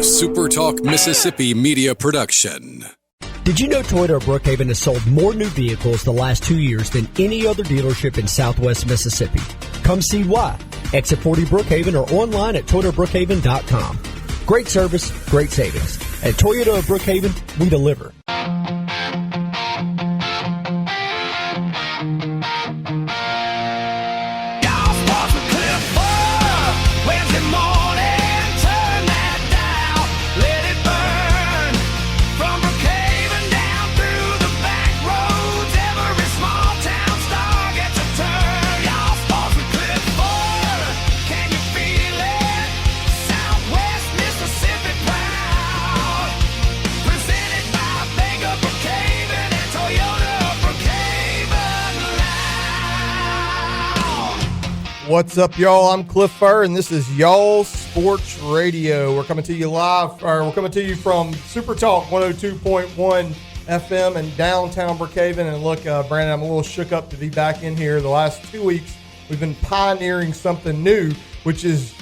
SuperTalk Mississippi media production. Did you know Toyota of Brookhaven has sold more new vehicles the last 2 years than any other dealership in Southwest Mississippi? Come see why. Exit 40 Brookhaven or online at ToyotaBrookhaven.com. Great service, great savings. At Toyota of Brookhaven, we deliver. What's up, y'all? I'm Cliff Furr, and this is Y'all Sports Radio. We're coming to you live, or we're coming to you from SuperTalk 102.1 FM in downtown Brookhaven. And look, Brandon, I'm a little shook up to be back in here. The last 2 weeks, we've been pioneering something new, which is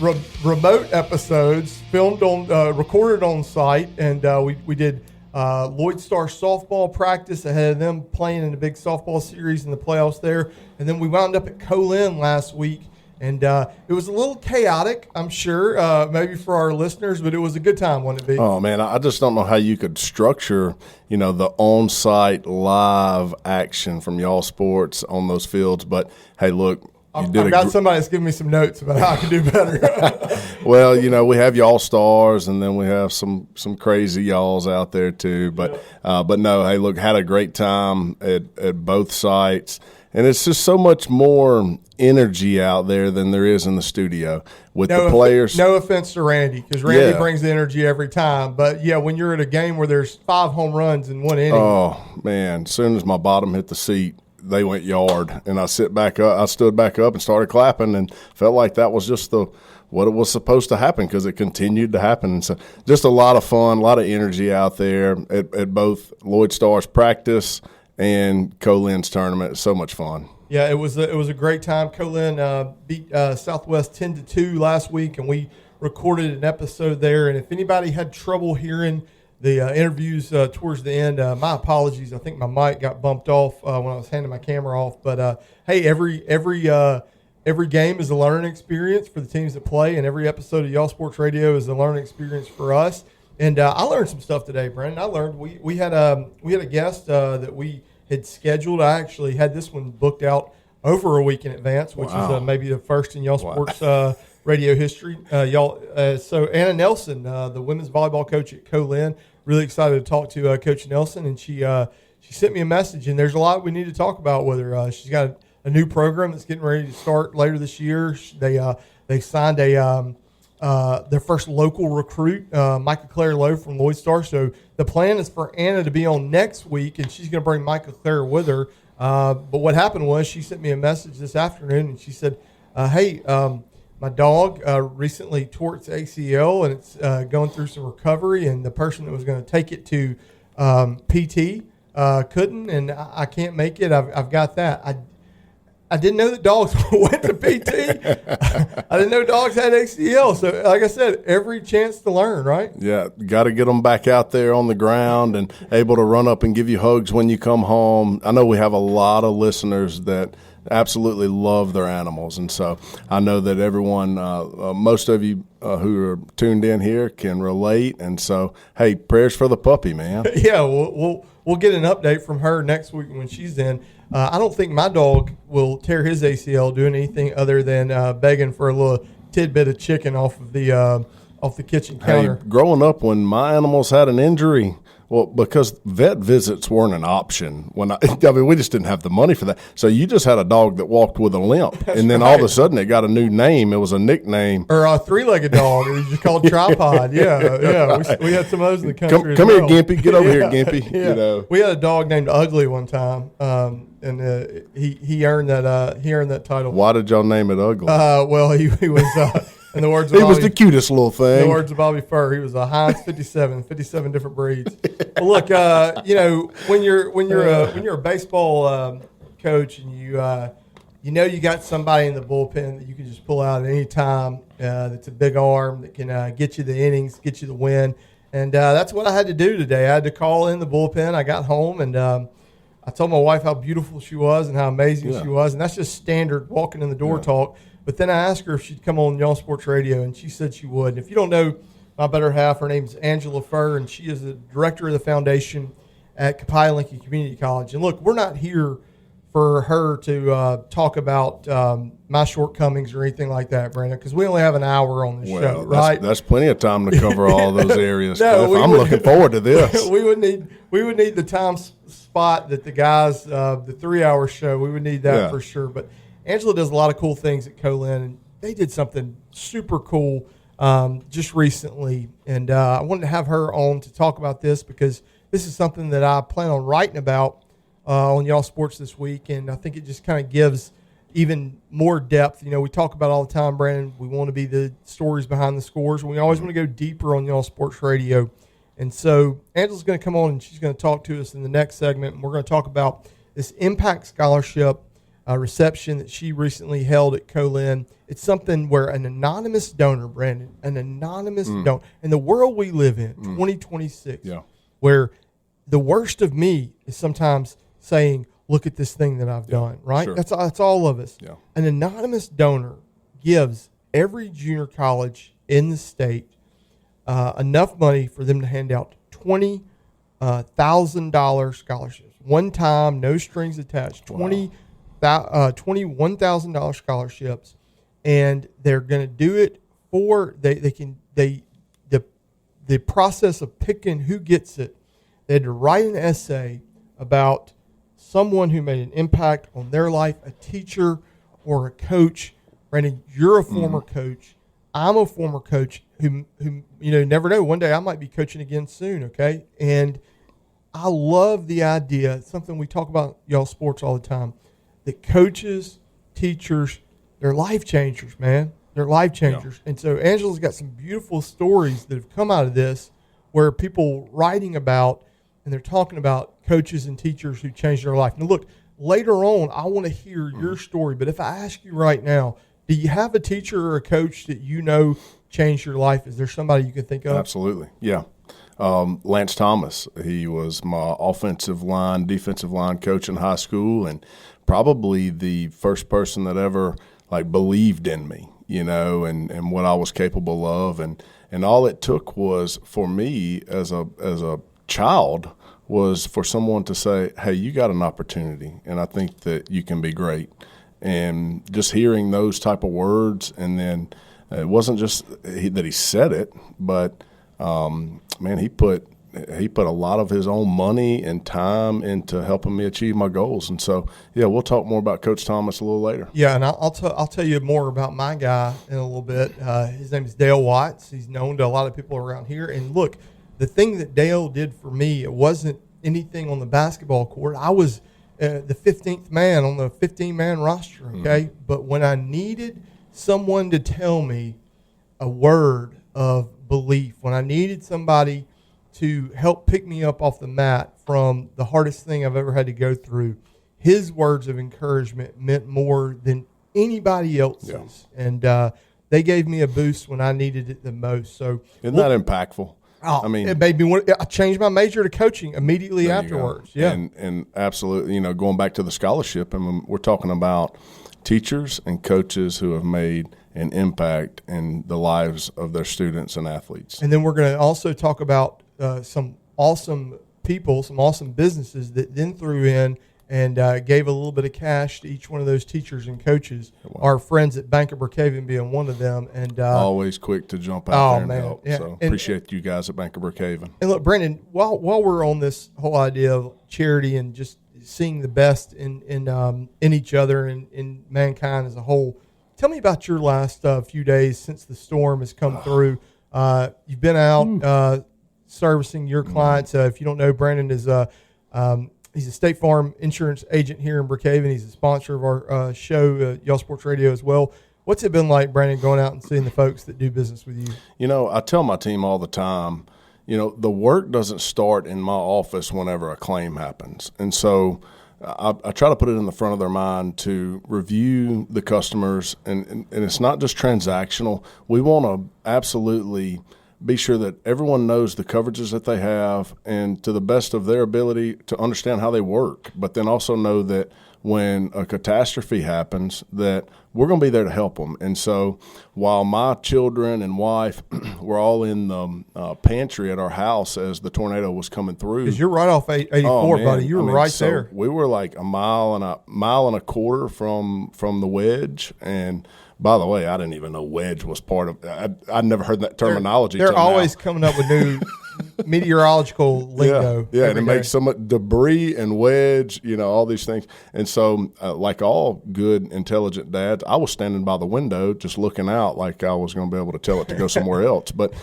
remote episodes filmed on, recorded on site, and we did Lloyd Star softball practice ahead of them playing in the big softball series in the playoffs there. And then we wound up at Colin last week, and it was a little chaotic, I'm sure, maybe for our listeners, but it was a good time, wasn't it, B? Oh, man, I just don't know how you could structure, the on-site live action from Y'all Sports on those fields. But, hey, look. I've got somebody that's giving me some notes about how I can do better. Well, we have Y'all Stars, and then we have some crazy Y'alls out there too. But no, hey, look, had a great time at both sites, and it's just so much more energy out there than there is in the studio with the players. No offense to Randy, because Randy brings the energy every time. But yeah, when you're at a game where there's 5 home runs in one inning, oh man, as soon as my bottom hit the seat, they went yard, and I stood back up and started clapping, and felt like that was just what it was supposed to happen, because it continued to happen. And so just a lot of fun, a lot of energy out there at both Lloyd Star's practice and Colin's tournament. It's so much fun. Yeah, it was a great time. Colin beat Southwest 10-2 last week, and we recorded an episode there. And if anybody had trouble hearing the interviews towards the end, my apologies. I think my mic got bumped off when I was handing my camera off. But hey, every game is a learning experience for the teams that play, and every episode of Y'all Sports Radio is a learning experience for us. And I learned some stuff today, Brandon. I learned we had a guest that we had scheduled. I actually had this one booked out over a week in advance, which is maybe the first in Y'all Sports radio history. So Anna Nelson, the women's volleyball coach at Colin, really excited to talk to Coach Nelson, and she sent me a message, and there's a lot we need to talk about with her. She's got a new program that's getting ready to start later this year. They signed their first local recruit, Micah Claire Lowe from Lloyd Star. So the plan is for Anna to be on next week, and she's going to bring Micah Claire with her. But what happened was she sent me a message this afternoon, and she said, hey, my dog recently tore its ACL, and it's going through some recovery, and the person that was going to take it to PT couldn't, and I can't make it. I've got that. I didn't know that dogs went to PT. I didn't know dogs had ACL. So, like I said, every chance to learn, right? Yeah, got to get them back out there on the ground and able to run up and give you hugs when you come home. I know we have a lot of listeners that absolutely love their animals, and so I know that everyone, most of you who are tuned in here can relate. And so, hey, prayers for the puppy, man. Yeah, we'll get an update from her next week when she's in. I don't think my dog will tear his ACL doing anything other than begging for a little tidbit of chicken off the kitchen counter. Hey, growing up, when my animals had an injury, well, because vet visits weren't an option when we just didn't have the money for that. So you just had a dog that walked with a limp, and then all of a sudden it got a new name. It was a nickname, or a 3-legged dog. It was just called Tripod. Yeah. We had some of those in the country. Come here, Gimpy. Get over here, Gimpy. Yeah. We had a dog named Ugly one time, and he earned that title. Why did y'all name it Ugly? Well, he was. In the words of he was the cutest little thing. In the words of Bobby Furr, he was a Heinz 57 different breeds. Well, look, when you're a baseball coach and you know you got somebody in the bullpen that you can just pull out at any time that's a big arm that can get you the innings, get you the win. And that's what I had to do today. I had to call in the bullpen. I got home, and I told my wife how beautiful she was and how amazing she was. And that's just standard walking in the door talk. But then I asked her if she'd come on Y'all Sports Radio, and she said she would. And if you don't know my better half, her name's Angela Furr, and she is the director of the foundation at Copiah-Lincoln Community College. And look, we're not here for her to talk about my shortcomings or anything like that, Brandon, because we only have an hour on the show, right? That's plenty of time to cover all those areas. No, I'm looking forward to this. we would need the time spot that the guys, the 3-hour show, we would need that for sure. But Angela does a lot of cool things at Colin, and they did something super cool just recently. And I wanted to have her on to talk about this because this is something that I plan on writing about on Y'all Sports this week, and I think it just kind of gives even more depth. You know, we talk about all the time, Brandon, we want to be the stories behind the scores, and we always want to go deeper on Y'all Sports Radio. And so Angela's going to come on, and she's going to talk to us in the next segment, and we're going to talk about this Impact Scholarship reception that she recently held at Colin. It's something where an anonymous donor, Brandon, donor, in the world we live in, 2026, where the worst of me is sometimes saying, look at this thing that I've done, right? Sure. That's all of us. Yeah. An anonymous donor gives every junior college in the state enough money for them to hand out $20,000 scholarships. One time, no strings attached, $21,000 scholarships. And they're going to do it for, the process of picking who gets it. They had to write an essay about someone who made an impact on their life, a teacher or a coach. Brandon, you're a former coach. I'm a former coach who never know. One day I might be coaching again soon, okay? And I love the idea, it's something we talk about Y'all Sports all the time, that coaches, teachers, they're life changers, man. They're life changers. Yeah. And so Angela's got some beautiful stories that have come out of this where people writing about, and they're talking about coaches and teachers who changed their life. Now, look, later on, I want to hear your story. But if I ask you right now, do you have a teacher or a coach that you know changed your life? Is there somebody you can think of? Absolutely, yeah. Lance Thomas, he was my defensive line coach in high school, and probably the first person that ever believed in me, and what I was capable of. And all it took was for me as a child was for someone to say, hey, you got an opportunity, and I think that you can be great. And just hearing those type of words, and then it wasn't just that he said it, but, he put a lot of his own money and time into helping me achieve my goals. And so, we'll talk more about Coach Thomas a little later. Yeah, and I'll tell you more about my guy in a little bit. His name is Dale Watts. He's known to a lot of people around here. And look, the thing that Dale did for me, it wasn't anything on the basketball court. I was the 15th man on the 15-man roster, okay? Mm-hmm. But when I needed someone to tell me a word of belief, when I needed somebody to help pick me up off the mat from the hardest thing I've ever had to go through, his words of encouragement meant more than anybody else's. Yeah. And they gave me a boost when I needed it the most. So isn't that impactful? Oh, it made me I changed my major to coaching immediately afterwards. Yeah, and absolutely, going back to the scholarship, and we're talking about teachers and coaches who have made an impact in the lives of their students and athletes. And then we're going to also talk about some awesome people, some awesome businesses that then threw in and gave a little bit of cash to each one of those teachers and coaches. Wow. Our friends at Bank of Brookhaven being one of them. And always quick to jump out there and help. Yeah. So appreciate you guys at Bank of Brookhaven. And look, Brendan, while we're on this whole idea of charity and just seeing the best in each other and in mankind as a whole, tell me about your last few days since the storm has come through. You've been out servicing your clients. If you don't know, Brandon is he's a State Farm insurance agent here in Brookhaven. He's a sponsor of our show, Y'all Sports Radio, as well. What's it been like, Brandon, going out and seeing the folks that do business with you? I tell my team all the time, the work doesn't start in my office whenever a claim happens. And so I try to put it in the front of their mind to review the customers, and it's not just transactional. We want to absolutely be sure that everyone knows the coverages that they have and to the best of their ability to understand how they work, but then also know that when a catastrophe happens that we're going to be there to help them. And so while my children and wife were all in the pantry at our house as the tornado was coming through. Because you're right off 84, buddy. You were right there. We were like a mile and a quarter from the wedge. And by the way, I didn't even know wedge was part of I'd never heard that terminology. They're always coming up with new meteorological lingo. Yeah, and it makes so much debris and wedge, all these things. And so, like all good, intelligent dads, I was standing by the window just looking out like I was going to be able to tell it to go somewhere else. But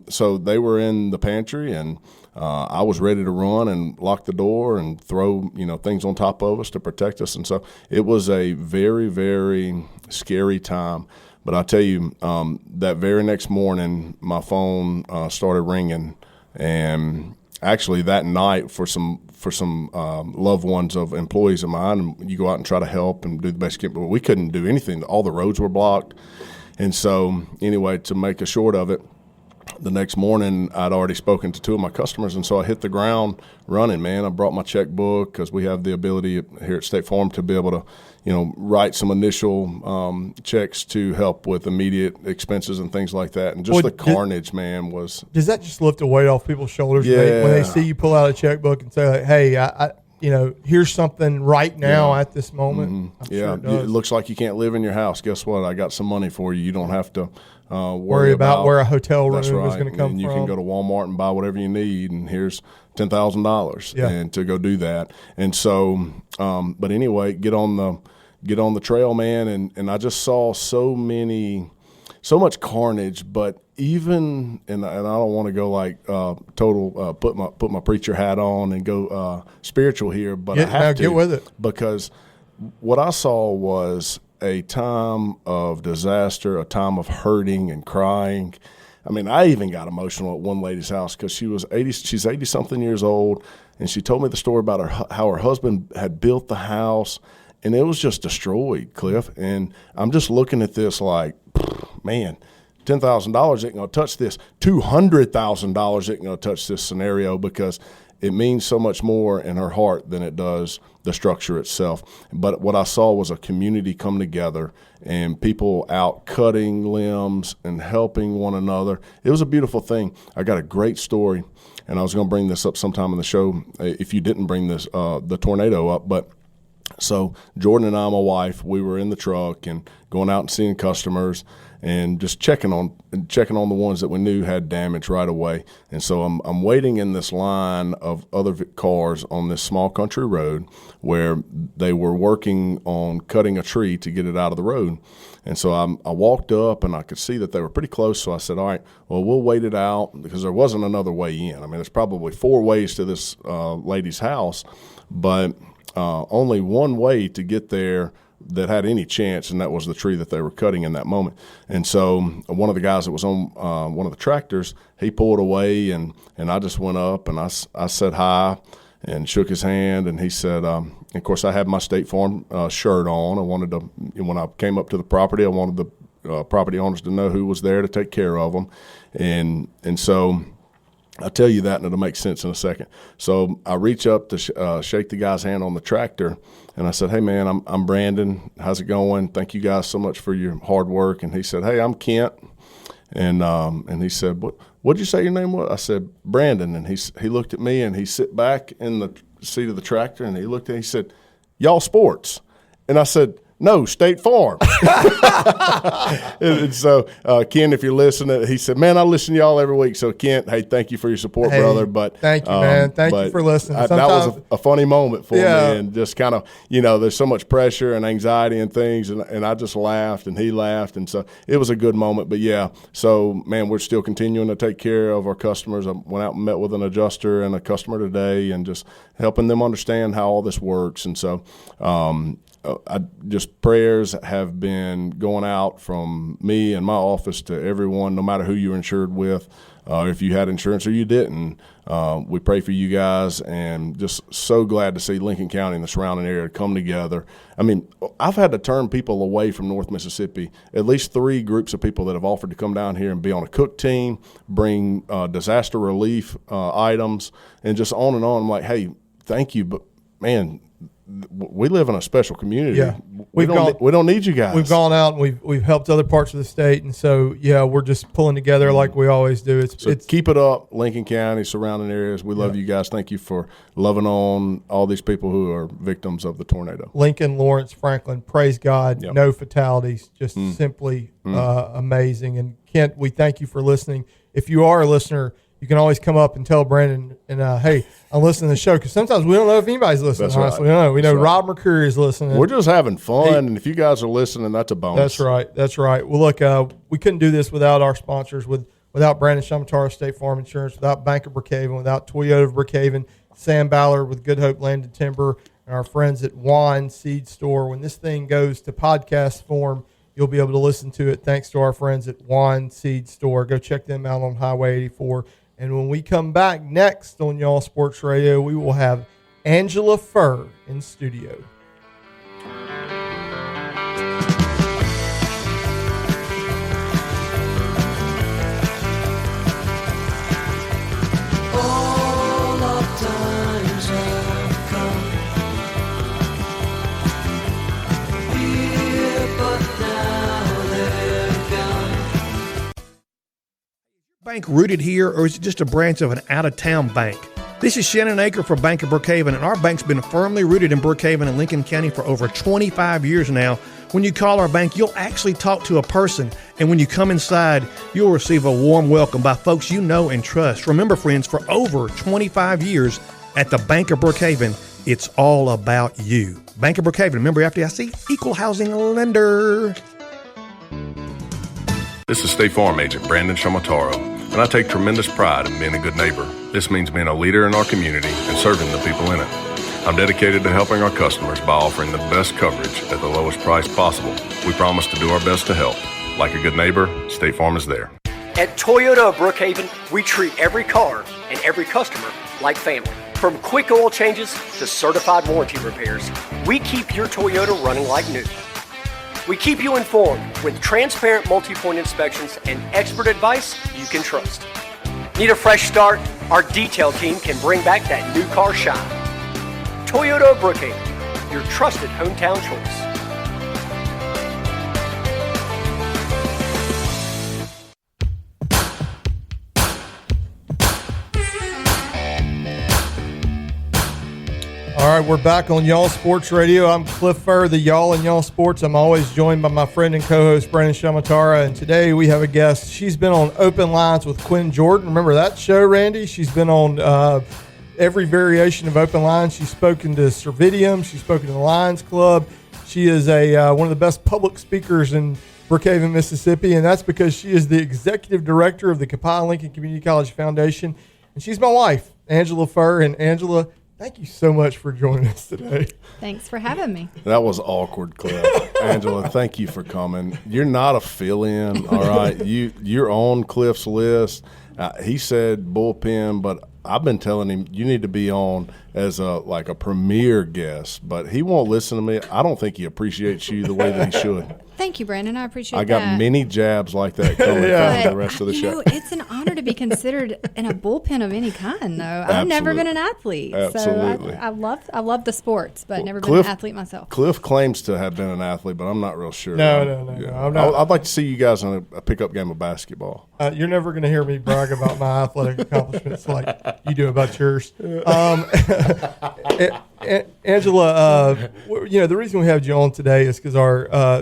so they were in the pantry, and I was ready to run and lock the door and throw, things on top of us to protect us. And so it was a very, very scary time. But I tell you, that very next morning, my phone started ringing, and actually that night for some loved ones of employees of mine, you go out and try to help and do the best you can. But we couldn't do anything; all the roads were blocked. And so, anyway, to make a short of it, the next morning I'd already spoken to two of my customers, and so I hit the ground running. Man, I brought my checkbook because we have the ability here at State Farm to be able to, write some initial checks to help with immediate expenses and things like that. And just the carnage, man, was. Does that just lift a weight off people's shoulders when they see you pull out a checkbook and say, like, "Hey, I here's something right now at this moment"? Mm-hmm. Sure it looks like you can't live in your house. Guess what? I got some money for you. You don't have to worry about where a hotel room is right. going to come from. And you can go to Walmart and buy whatever you need, and here's $10,000 and to go do that. And so, but anyway, get on the trail, man, and I just saw so much carnage. But even and I don't want to go like total put my preacher hat on and go spiritual here, but I have to get with it, because what I saw was a time of disaster, a time of hurting and crying. I mean, I even got emotional at one lady's house because she's 80-something years old, and she told me the story about how her husband had built the house, and it was just destroyed, Cliff. And I'm just looking at this like, man, $10,000 ain't going to touch this. $200,000 ain't going to touch this scenario, because it means so much more in her heart than it does the structure itself. But what I saw was a community come together and people out cutting limbs and helping one another. It was a beautiful thing. I got a great story, and I was going to bring this up sometime in the show if you didn't bring this the tornado up. But so Jordan and I, my wife, we were in the truck and going out and seeing customers and just checking on the ones that we knew had damage right away. And so I'm waiting in this line of other cars on this small country road where they were working on cutting a tree to get it out of the road. And so I walked up, and I could see that they were pretty close. So I said, all right, well, we'll wait it out, because there wasn't another way in. I mean, there's probably 4 ways to this lady's house, but only one way to get there that had any chance, and that was the tree that they were cutting in that moment. And so one of the guys that was on one of the tractors, he pulled away, and I just went up, and I said hi and shook his hand, and he said, of course, I had my State Farm shirt on. I wanted to, when I came up to the property, I wanted the property owners to know who was there to take care of them. And so I'll tell you that, and it'll make sense in a second. So I reach up to shake the guy's hand on the tractor, and I said, "Hey, man, I'm Brandon. How's it going? Thank you guys so much for your hard work." And he said, "Hey, I'm Kent." And he said, "What'd you say your name was?" I said, "Brandon." And he looked at me, and he sit back in the seat of the tractor, and he looked at me, he said, "Y'all sports?" And I said, "No, State Farm." And so, Ken, if you're listening, he said, "Man, I listen to y'all every week." So, Kent, hey, thank you for your support, brother. But thank you, man. Thank you for listening. That was a funny moment for me, and just kind of, there's so much pressure and anxiety and things, and I just laughed, and he laughed, and so it was a good moment. But yeah, so man, we're still continuing to take care of our customers. I went out and met with an adjuster and a customer today, and just helping them understand how all this works. And so, just prayers have been going out from me and my office to everyone, no matter who you're insured with. If you had insurance or you didn't, we pray for you guys, and just so glad to see Lincoln County and the surrounding area come together. I mean, I've had to turn people away from North Mississippi, at least 3 groups of people that have offered to come down here and be on a cook team, bring disaster relief items, and just on and on. I'm like, hey, thank you, but, man, we live in a special community. Yeah. We don't need you guys. We've gone out and we've helped other parts of the state, and so we're just pulling together like we always do. It's keep it up, Lincoln County, surrounding areas. We love you guys. Thank you for loving on all these people who are victims of the tornado. Lincoln, Lawrence, Franklin, praise God, Yep. no fatalities, just simply amazing. And Kent, we thank you for listening. If you are a listener, you can always come up and tell Brandon, and hey, I'm listening to the show, because sometimes we don't know if anybody's listening. That's honestly, right. we know That's Rob Mercury is listening. We're just having fun, and if you guys are listening, that's a bonus. That's right. Well, look, we couldn't do this without our sponsors, without Brandon Shamatara State Farm Insurance, without Bank of Brookhaven, without Toyota of Brookhaven, Sam Ballard with Good Hope Land and Timber, and our friends at Juan Seed Store. When this thing goes to podcast form, you'll be able to listen to it thanks to our friends at Juan Seed Store. Go check them out on Highway 84. And when we come back next on Y'all Sports Radio, we will have Angela Furr in studio. All of times have come here, but now they're gone. Bank rooted here, or is it just a branch of an out-of-town bank? This is Shannon Aker for Bank of Brookhaven, and our bank's been firmly rooted in Brookhaven and Lincoln County for over 25 years now. When you call our bank, you'll actually talk to a person, and when you come inside, you'll receive a warm welcome by folks you know and trust. Remember, friends, for over 25 years at the Bank of Brookhaven, it's all about you. Bank of Brookhaven, member FDIC, equal housing lender. This is State Farm Agent Brandon Shamataro, and I take tremendous pride in being a good neighbor. This means being a leader in our community and serving the people in it. I'm dedicated to helping our customers by offering the best coverage at the lowest price possible. We promise to do our best to help. Like a good neighbor, State Farm is there. At Toyota of Brookhaven, we treat every car and every customer like family. From quick oil changes to certified warranty repairs, we keep your Toyota running like new. We keep you informed with transparent multi-point inspections and expert advice you can trust. Need a fresh start? Our detail team can bring back that new car shine. Toyota of Brookhaven, your trusted hometown choice. All right, we're back on Y'all Sports Radio. I'm Cliff Furr, the Y'all and Y'all Sports. I'm always joined by my friend and co-host, Brandon Shamatara, and today we have a guest. She's been on Open Lines with Quinn Jordan. Remember that show, Randy? She's been on every variation of Open Lines. She's spoken to Cervidium. She's spoken to the Lions Club. She is one of the best public speakers in Brookhaven, Mississippi, and that's because she is the executive director of the Copiah Lincoln Community College Foundation, and she's my wife, Angela Furr. And Angela, thank you so much for joining us today. Thanks for having me. That was awkward, Cliff. Angela, thank you for coming. You're not a fill-in, all right? You're on Cliff's list. He said bullpen, but I've been telling him you need to be on as a premier guest, but he won't listen to me. I don't think he appreciates you the way that he should. Thank you, Brandon. I appreciate that. I got many jabs like that coming from the rest of the show. It's an honor to be considered in a bullpen of any kind, though. I've never been an athlete. Absolutely. So I love the sports, but never been an athlete myself. Cliff claims to have been an athlete, but I'm not real sure. No. I'm not. I'd like to see you guys in a pickup game of basketball. You're never going to hear me brag about my athletic accomplishments like you do about yours. Angela, the reason we have you on today is because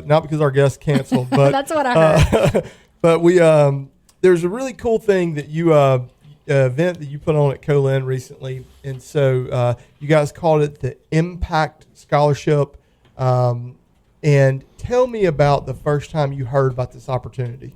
not because our guest canceled, but that's what I heard. But there's a really cool thing that you event that you put on at Colin recently, and so you guys called it the Impact Scholarship. And tell me about the first time you heard about this opportunity.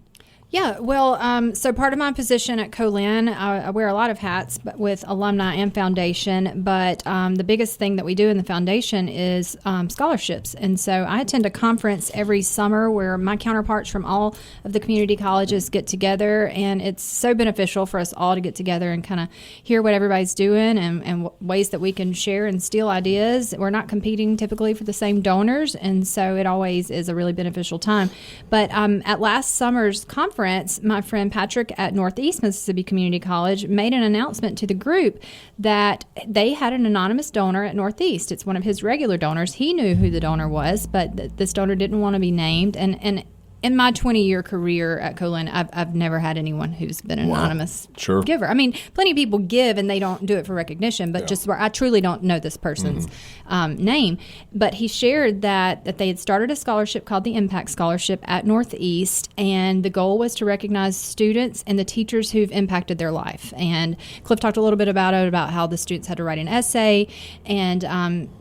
Yeah, well, so part of my position at Colin, I wear a lot of hats, but with alumni and foundation. But the biggest thing that we do in the foundation is scholarships. And so I attend a conference every summer where my counterparts from all of the community colleges get together, and it's so beneficial for us all to get together and kind of hear what everybody's doing and ways that we can share and steal ideas. We're not competing typically for the same donors, and so it always is a really beneficial time. But at last summer's conference, my friend Patrick at Northeast Mississippi Community College made an announcement to the group that they had an anonymous donor at Northeast. It's one of his regular donors. He knew who the donor was, but this donor didn't want to be named. And in my 20-year career at Colin, I've never had anyone who's been an anonymous giver. I mean, plenty of people give and they don't do it for recognition, but just where I truly don't know this person's name. But he shared that they had started a scholarship called the Impact Scholarship at Northeast, and the goal was to recognize students and the teachers who've impacted their life. And Cliff talked a little bit about it, about how the students had to write an essay and,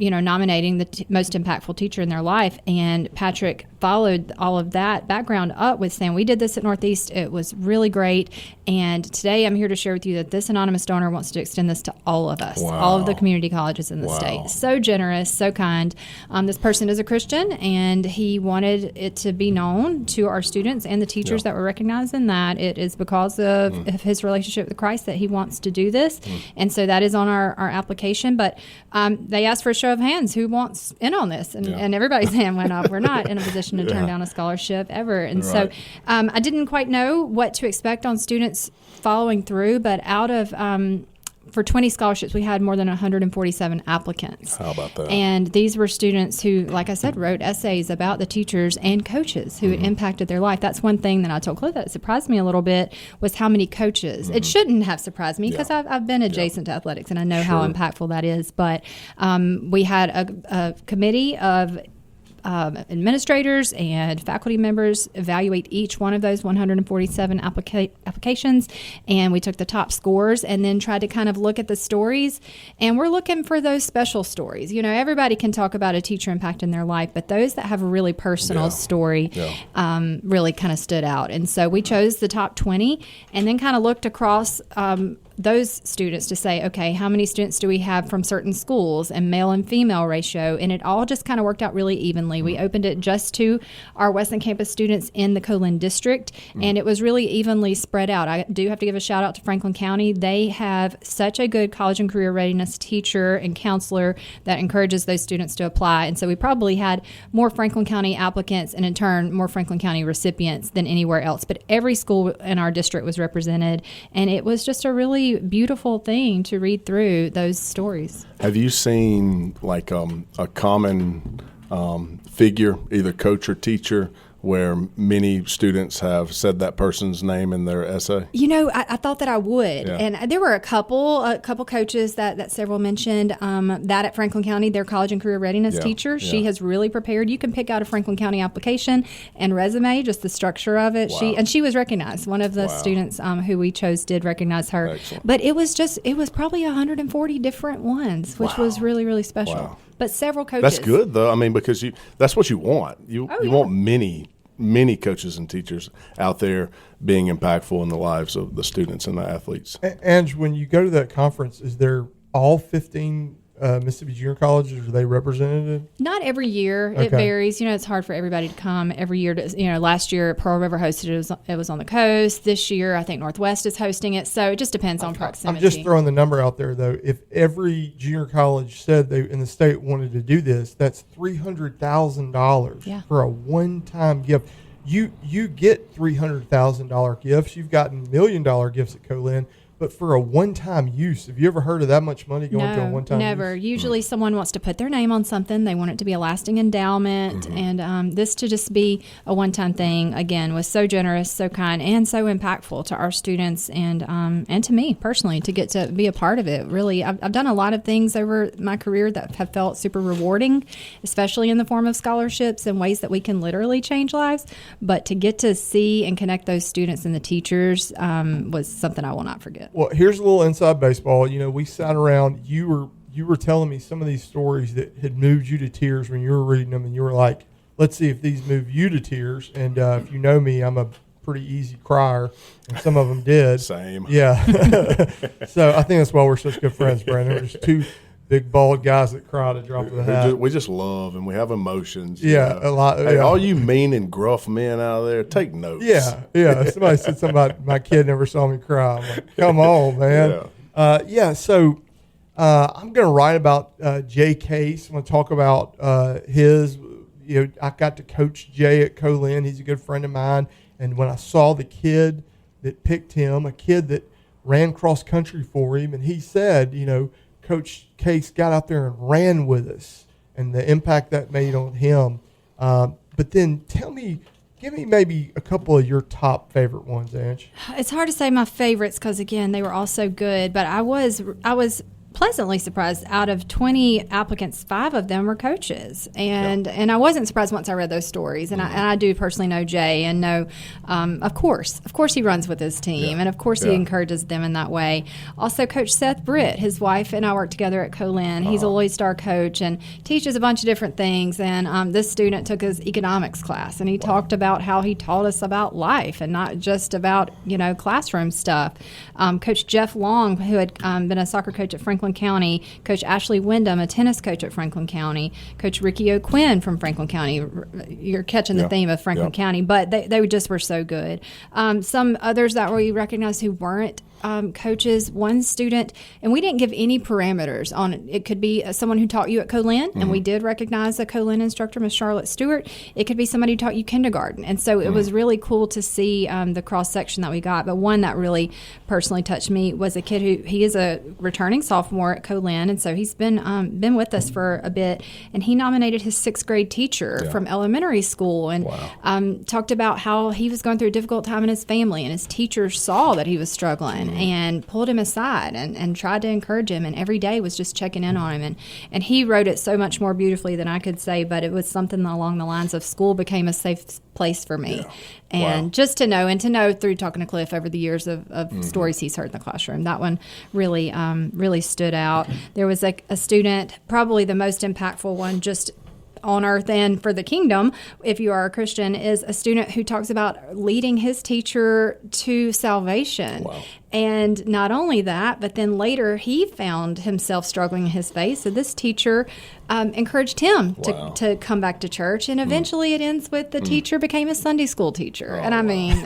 nominating the most impactful teacher in their life. And Patrick followed all of that background up with saying, we did this at Northeast. It was really great. And today I'm here to share with you that this anonymous donor wants to extend this to all of us, all of the community colleges in the state. So generous, so kind. This person is a Christian, and he wanted it to be known to our students and the teachers that were recognizing that it is because of his relationship with Christ that he wants to do this. And so that is on our application. But they asked for a show of hands. Who wants in on this? And everybody's hand went up. We're not in a position to turn down a scholarship ever. And so I didn't quite know what to expect on students following through, but out of for 20 scholarships, we had more than 147 applicants. How about that? And these were students who, like I said, wrote essays about the teachers and coaches who had impacted their life. That's one thing that I told Cliff that surprised me a little bit, was how many coaches. It shouldn't have surprised me because I've been adjacent to athletics and I know how impactful that is. But we had a committee of administrators and faculty members evaluate each one of those 147 applications, and we took the top scores and then tried to kind of look at the stories, and we're looking for those special stories. Everybody can talk about a teacher impact in their life, but those that have a really personal story really kind of stood out. And so we chose the top 20 and then kind of looked across those students to say, okay, how many students do we have from certain schools and male and female ratio? And it all just kind of worked out really evenly. We opened it just to our Western Campus students in the Colin district, and it was really evenly spread out. I do have to give a shout out to Franklin County. They have such a good college and career readiness teacher and counselor that encourages those students to apply. And so we probably had more Franklin County applicants and in turn more Franklin County recipients than anywhere else. But every school in our district was represented, and it was just a really beautiful thing to read through those stories. Have you seen like a common figure, either coach or teacher, where many students have said that person's name in their essay? I thought that I would. And there were a couple coaches that several mentioned. That at Franklin County, their college and career readiness teacher, she has really prepared. You can pick out a Franklin County application and resume, just the structure of it. She was recognized. One of the students who we chose did recognize her. Excellent. But it was probably 140 different ones, which was really, really special. Wow. But several coaches. That's good, though. I mean, because that's what you want. You want many coaches and teachers out there being impactful in the lives of the students and the athletes. Ange, when you go to that conference, is there all 15 Mississippi junior colleges, are they represented? Not every year. Okay. It varies. It's hard for everybody to come every year. Last year Pearl River hosted it. It was on the coast. This year I think Northwest is hosting it. So it just depends on proximity. I'm just throwing the number out there, though. If every junior college said they in the state wanted to do this, that's $300,000 for a one-time gift. You get $300,000 gifts. You've gotten $1 million gifts at Colin. But for a one-time use, have you ever heard of that much money going to a one-time never. use? Usually someone wants to put their name on something. They want it to be a lasting endowment. And this to just be a one-time thing, again, was so generous, so kind, and so impactful to our students and to me personally to get to be a part of it. Really, I've done a lot of things over my career that have felt super rewarding, especially in the form of scholarships and ways that we can literally change lives. But to get to see and connect those students and the teachers was something I will not forget. Well, here's a little inside baseball. We sat around. You were telling me some of these stories that had moved you to tears when you were reading them, and you were like, "Let's see if these move you to tears." And if you know me, I'm a pretty easy crier, and some of them did. Same. Yeah. So I think that's why we're such good friends, Brandon. We're just two big bald guys that cry at a drop of the hat. We just love and we have emotions. Yeah, a lot. Hey, Yeah. all you mean and gruff men out there, take notes. Yeah. Somebody said something about my kid never saw me cry. I'm like, come on, man. So I'm going to write about Jay Case. I'm going to talk about his. I got to coach Jay at Colin. He's a good friend of mine. And when I saw the kid that picked him, a kid that ran cross country for him, and he said, Coach Case got out there and ran with us, and the impact that made on him. But then give me maybe a couple of your top favorite ones, Ange. It's hard to say my favorites because, again, they were all so good. But I was pleasantly surprised. Out of 20 applicants, 5 of them were coaches, and I wasn't surprised once I read those stories. And I do personally know Jay, and know, of course he runs with his team, and of course he encourages them in that way. Also, Coach Seth Britt, his wife and I work together at Colin. He's a Lloyd Star coach and teaches a bunch of different things. And this student took his economics class, and he talked about how he taught us about life and not just about classroom stuff. Coach Jeff Long, who had been a soccer coach at Franklin County, Coach Ashley Wyndham, a tennis coach at Franklin County, Coach Ricky O'Quinn from Franklin County. You're catching the theme of Franklin County, but they just were so good. Some others that we recognized who weren't coaches, one student, and we didn't give any parameters on it. It could be someone who taught you at Colin, and we did recognize a Colin instructor, Miss Charlotte Stewart. It could be somebody who taught you kindergarten. And so it was really cool to see the cross-section that we got. But one that really personally touched me was a kid he is a returning sophomore at Colin, and so he's been with us for a bit, and he nominated his 6th grade teacher from elementary school, and talked about how he was going through a difficult time in his family, and his teacher saw that he was struggling and pulled him aside and tried to encourage him, and every day was just checking in on him. And he wrote it so much more beautifully than I could say, but it was something along the lines of school became a safe place for me. And just to know through talking to Cliff over the years of stories he's heard in the classroom, that one really stood out. There was a student, probably the most impactful one just on earth and for the kingdom, if you are a Christian, is a student who talks about leading his teacher to salvation. And not only that, but then later he found himself struggling in his faith. So this teacher encouraged him to come back to church. And eventually it ends with the teacher became a Sunday school teacher. And I mean,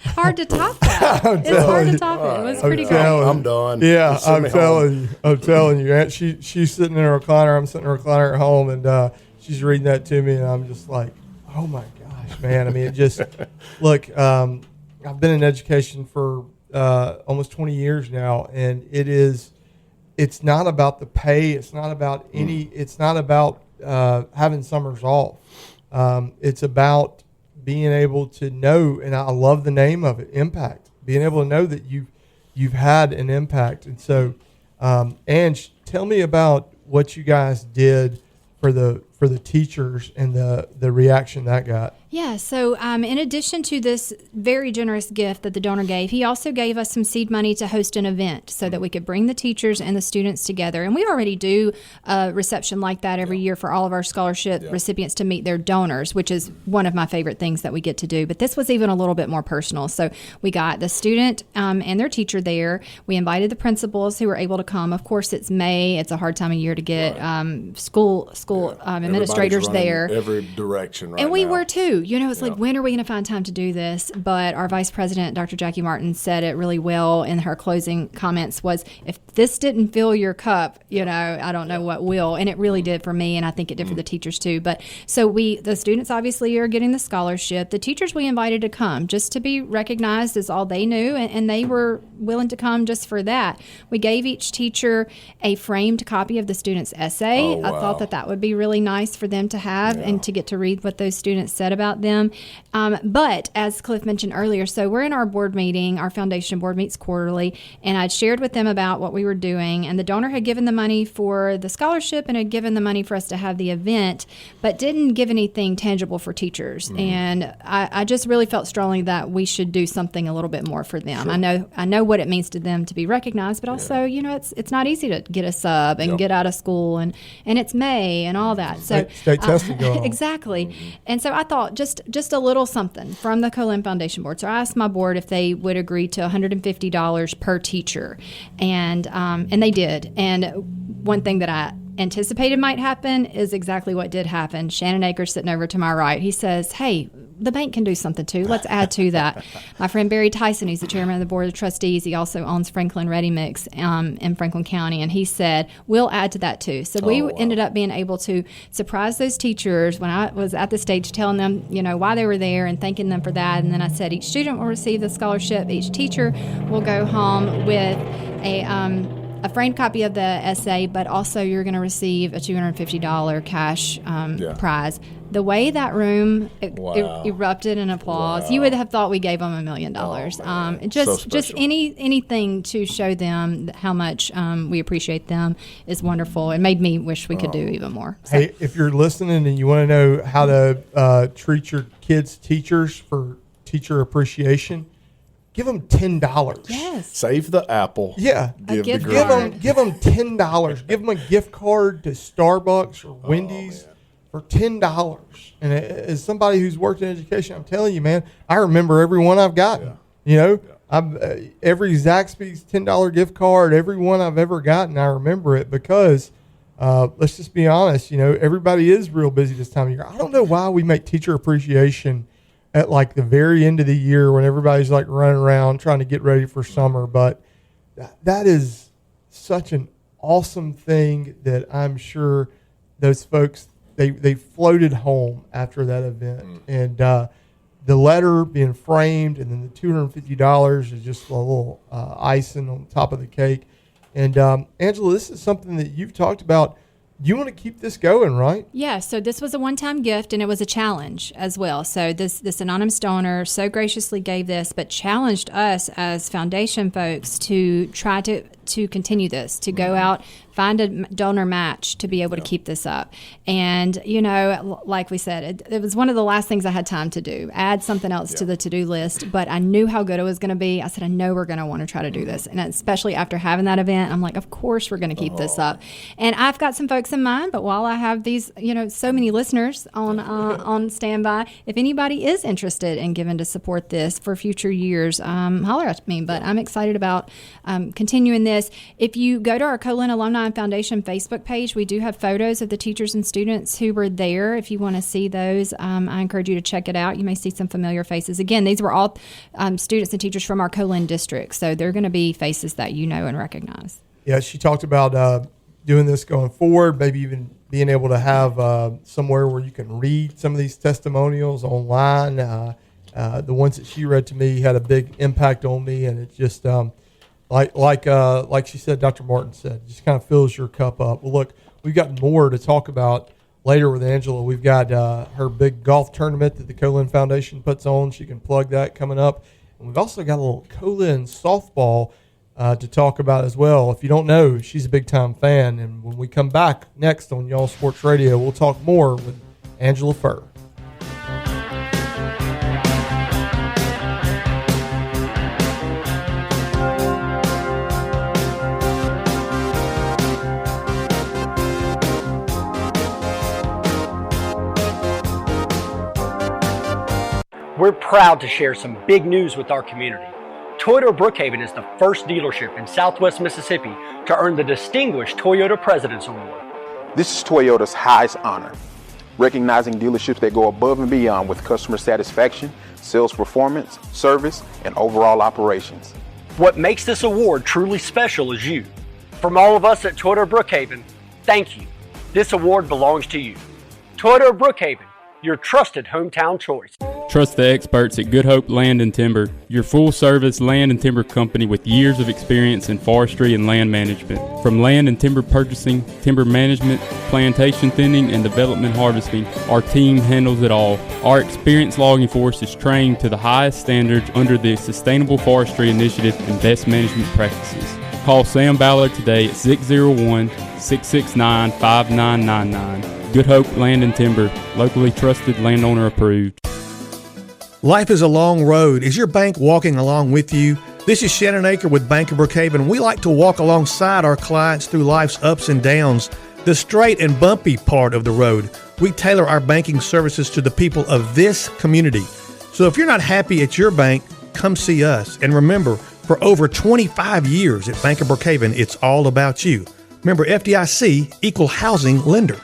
hard to top that. It's hard to top it. It was pretty great. I'm done. Yeah, I'm telling you. Aunt, she's sitting in her recliner. I'm sitting in her recliner at home, and she's reading that to me, and I'm just like, oh my gosh, man. I mean, it just look. I've been in education for almost 20 years now, and it's not about the pay. It's not about it's not about having summers off. It's about being able to know, and I love the name of it, impact. Being able to know that you've had an impact. And so, Ange, tell me about what you guys did for the teachers and the reaction that got. Yeah, so in addition to this very generous gift that the donor gave, he also gave us some seed money to host an event so that we could bring the teachers and the students together. And we already do a reception like that every year for all of our scholarship recipients to meet their donors, which is one of my favorite things that we get to do. But this was even a little bit more personal. So we got the student and their teacher there. We invited the principals who were able to come. Of course, it's May. It's a hard time of year to get school administrators there. Every direction right and we now. were too. It's like, when are we going to find time to do this? But our vice president, Dr. Jackie Martin, said it really well in her closing comments was, if this didn't fill your cup, I don't know what will. And it really did for me, and I think it did for the teachers too. But so the students obviously are getting the scholarship. The teachers we invited to come just to be recognized as all they knew, and they were willing to come just for that. We gave each teacher a framed copy of the student's essay. I thought that would be really nice for them to have and to get to read what those students said about them. But as Cliff mentioned earlier, so we're in our board meeting, our foundation board meets quarterly, and I'd shared with them about what we were doing, and the donor had given the money for the scholarship and had given the money for us to have the event, but didn't give anything tangible for teachers. And I just really felt strongly that we should do something a little bit more for them. I know what it means to them to be recognized, but also, it's not easy to get a sub and get out of school, and it's May and all that. So State testing going on. exactly. And so I thought just a little something from the Colin Foundation Board. So I asked my board if they would agree to $150 per teacher, and they did. And one thing that I anticipated might happen is exactly what did happen. Shannon Akers sitting over to my right, he says, "Hey, the bank can do something too. Let's add to that." My friend Barry Tyson, who's the chairman of the board of trustees, he also owns Franklin Ready Mix in Franklin County, and he said, "We'll add to that too." So we ended up being able to surprise those teachers when I was at the stage telling them, why they were there and thanking them for that. And then I said, each student will receive the scholarship. Each teacher will go home with a framed copy of the essay, but also you're going to receive a $250 cash prize. The way that room erupted in applause, you would have thought we gave them $1 million. Just anything to show them how much we appreciate them is wonderful. It made me wish we could do even more. So. Hey, if you're listening and you want to know how to treat your kids' teachers for teacher appreciation, give them $10. Yes. Save the apple. Yeah. Give the gift green. card. Give them $10. Give them a gift card to Starbucks or Wendy's for $10. And as somebody who's worked in education, I'm telling you, man, I remember every one I've gotten. Every Zaxby's $10 gift card, every one I've ever gotten, I remember it because let's just be honest, everybody is real busy this time of year. I don't know why we make teacher appreciation at like the very end of the year when everybody's like running around trying to get ready for summer. But that is such an awesome thing that I'm sure those folks, they floated home after that event. And the letter being framed and then the $250 is just a little icing on top of the cake. And Angela, this is something that you've talked about. You want to keep this going, right? Yeah, so this was a one-time gift, and it was a challenge as well. So this anonymous donor so graciously gave this, but challenged us as foundation folks to try to continue this, to go out, find a donor match to be able to keep this up. And, like we said, it was one of the last things I had time to do, add something else to the to-do list, but I knew how good it was going to be. I said, I know we're going to want to try to do this. And especially after having that event, I'm like, of course we're going to keep this up. And I've got some folks in mind, but while I have these, so many listeners on standby, if anybody is interested in giving to support this for future years, holler at me. But I'm excited about continuing this. If you go to our Colin Alumni and Foundation Facebook page, we do have photos of the teachers and students who were there. If you want to see those, I encourage you to check it out. You may see some familiar faces. Again, these were all students and teachers from our Colin district, so they're going to be faces that you know and recognize. Yeah, she talked about doing this going forward, maybe even being able to have somewhere where you can read some of these testimonials online. The ones that she read to me had a big impact on me, and it just like she said, Dr. Martin said, just kind of fills your cup up. Well, look, we've got more to talk about later with Angela. We've got her big golf tournament that the Colin Foundation puts on. She can plug that coming up. And we've also got a little Colin softball to talk about as well. If you don't know, she's a big-time fan. And when we come back next on Y'all Sports Radio, we'll talk more with Angela Furr. We're proud to share some big news with our community. Toyota Brookhaven is the first dealership in Southwest Mississippi to earn the Distinguished Toyota President's Award. This is Toyota's highest honor, recognizing dealerships that go above and beyond with customer satisfaction, sales performance, service, and overall operations. What makes this award truly special is you. From all of us at Toyota Brookhaven, thank you. This award belongs to you. Toyota Brookhaven, your trusted hometown choice. Trust the experts at Good Hope Land and Timber, your full-service land and timber company with years of experience in forestry and land management. From land and timber purchasing, timber management, plantation thinning, and development harvesting, our team handles it all. Our experienced logging force is trained to the highest standards under the Sustainable Forestry Initiative and best management practices. Call Sam Ballard today at 601-669-5999. Good Hope Land and Timber, locally trusted, landowner approved. Life is a long road. Is your bank walking along with you? This is Shannon Aker with Bank of Brookhaven. We like to walk alongside our clients through life's ups and downs. the straight and bumpy part of the road. We tailor our banking services to the people of this community. So if you're not happy at your bank, come see us. And remember, for over 25 years at Bank of Brookhaven, it's all about you. Remember, FDIC, equal housing lender.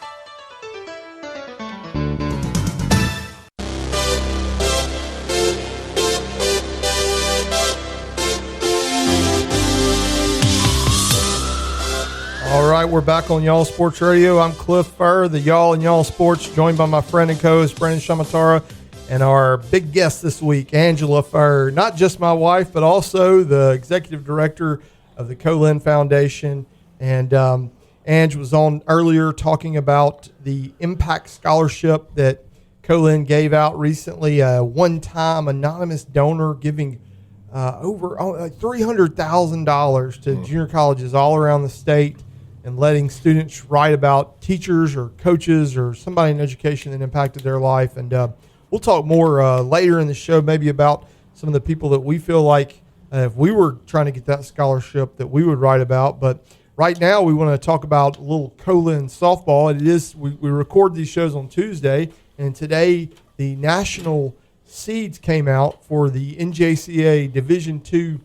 All right, we're back on Y'all Sports Radio. I'm Cliff Furr, the Y'all and Y'all Sports, joined by my friend and co-host Brandon Shamatara, and our big guest this week, Angela Furr, not just my wife, but also the executive director of the Colin Foundation. And Ange was on earlier talking about the Impact Scholarship that Colin gave out recently, a one-time anonymous donor giving over $300,000 to junior colleges all around the state, and letting students write about teachers or coaches or somebody in education that impacted their life. And we'll talk more later in the show, maybe about some of the people that we feel like if we were trying to get that scholarship that we would write about. But right now we want to talk about a little Colin softball. It is we record these shows on Tuesday, and today the national seeds came out for the NJCA Division II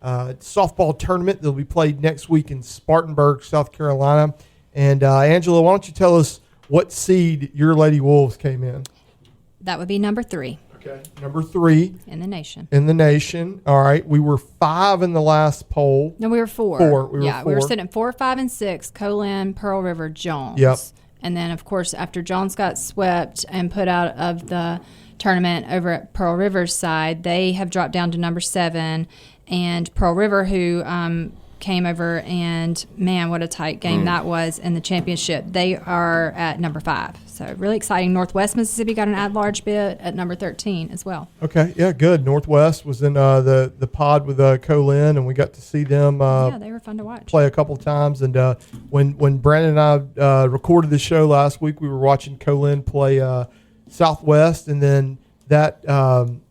softball tournament that will be played next week in Spartanburg, South Carolina. And Angela, why don't you tell us what seed your Lady Wolves came in? That would be number 3. Okay, number 3 in the nation. In the nation. All right, we were 5 in the last poll. No, we were 4. 4. We were sitting at 4, 5, and 6. Colin, Pearl River, Jones. Yep. And then, of course, after Jones got swept and put out of the tournament over at Pearl River's side, they have dropped down to number 7. And Pearl River, who came over, and man, what a tight game that was in the championship. They are at number 5. So really exciting. Northwest Mississippi got an at-large bid at number 13 as well. Okay, yeah, good. Northwest was in the pod with Colin, and we got to see them. Yeah, they were fun to watch. Play a couple times, and when Brandon and I recorded the show last week, we were watching Colin play Southwest, and then that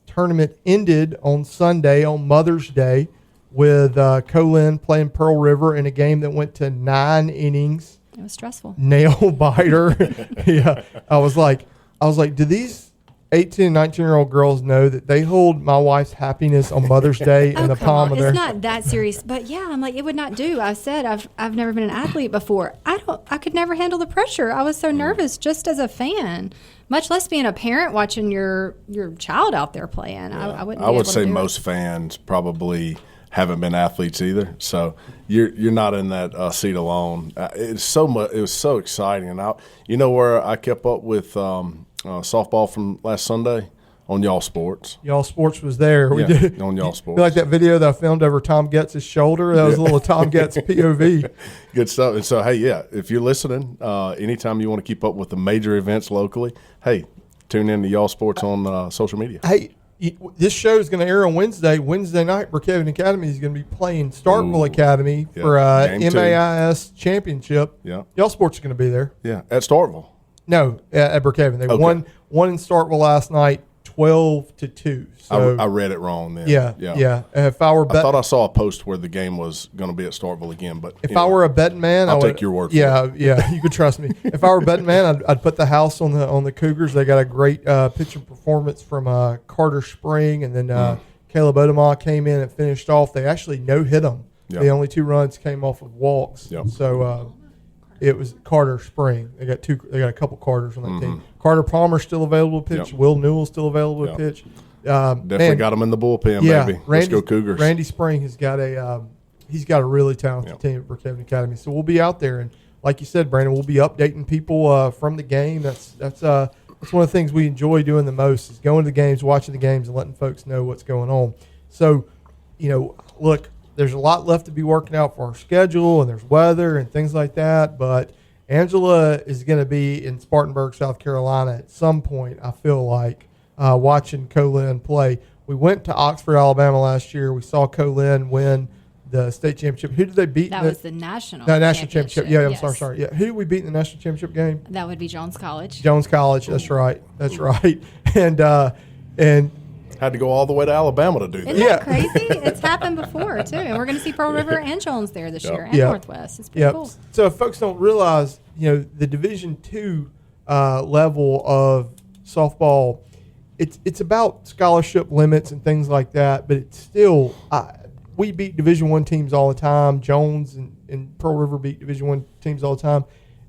tournament ended on Sunday, on Mother's Day, with Colin playing Pearl River in a game that went to 9 innings. It was stressful. Nail biter. Yeah, I was like, do these 18 and 19-year-old girls know that they hold my wife's happiness on Mother's Day in the palm of their It's not that serious, but yeah, I'm like, it would not do. I said I've never been an athlete before. I could never handle the pressure. I was so nervous just as a fan, much less being a parent watching your child out there playing. Yeah. I wouldn't. I would be able say to do most fans probably haven't been athletes either, so you're not in that seat alone. It's so much. It was so exciting, and you know where I kept up with softball from last Sunday? On Y'all Sports. Y'all Sports was there. We did on Y'all Sports. Like that video that I filmed over Tom Getz' shoulder. That was a little Tom Getz POV. Good stuff. And so, hey, yeah, if you're listening, anytime you want to keep up with the major events locally, hey, tune in to Y'all Sports on social media. Hey, this show is going to air on Wednesday. Wednesday night, Brookhaven Academy is going to be playing Starkville Academy for MAIS championship. Yeah. Y'all Sports are going to be there. Yeah, at Starkville. No, at Brookhaven. They won in Starkville last night, 12-2. So I read it wrong then. Yeah. If I were, I thought I saw a post where the game was going to be at Starkville again, but if I were a betting man, I'll take your word for it. Yeah, you could trust me. If I were a betting man, I'd put the house on the Cougars. They got a great pitching performance from Carter Spring, and then Caleb Odemaw came in and finished off. They actually no-hit them. Yeah. The only 2 runs came off of walks. Yep. So it was Carter Spring. They got a couple Carters on that team. Carter Palmer still available to pitch. Yep. Will Newell still available to pitch. Definitely got them in the bullpen, baby. Let's go Cougars. Randy Spring has got a really talented team at Brookhaven Academy. So we'll be out there, and like you said, Brandon, we'll be updating people from the game. That's one of the things we enjoy doing the most is going to the games, watching the games, and letting folks know what's going on. So, look, there's a lot left to be working out for our schedule, and there's weather and things like that. But Angela is going to be in Spartanburg, South Carolina at some point, I feel like, watching Colin play. We went to Oxford, Alabama last year. We saw Colin win the state championship. Who did they beat? That was the national championship. Yeah, I'm sorry. Yeah, who did we beat in the national championship game? That would be Jones College. Jones College. That's right. And Hey, Had to go all the way to Alabama to do that. Isn't that crazy? It's happened before, too. And we're going to see Pearl River and Jones there this year, and Northwest. It's pretty cool. So if folks don't realize, the Division II level of softball, it's about scholarship limits and things like that, but it's still we beat Division I teams all the time. Jones and Pearl River beat Division I teams all the time,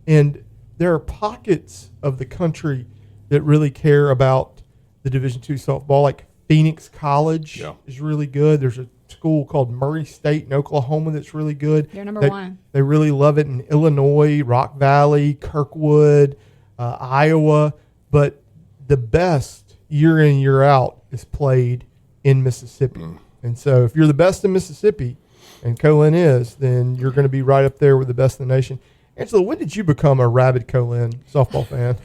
and there are pockets of the country that really care about the Division II softball. Like Phoenix College is really good. There's a school called Murray State in Oklahoma that's really good. They're number one. They really love it in Illinois, Rock Valley, Kirkwood, Iowa, but the best year in, year out is played in Mississippi. And so if you're the best in Mississippi, and Colin is, then you're going to be right up there with the best in the nation. Angela, when did you become a rabid Colin softball fan?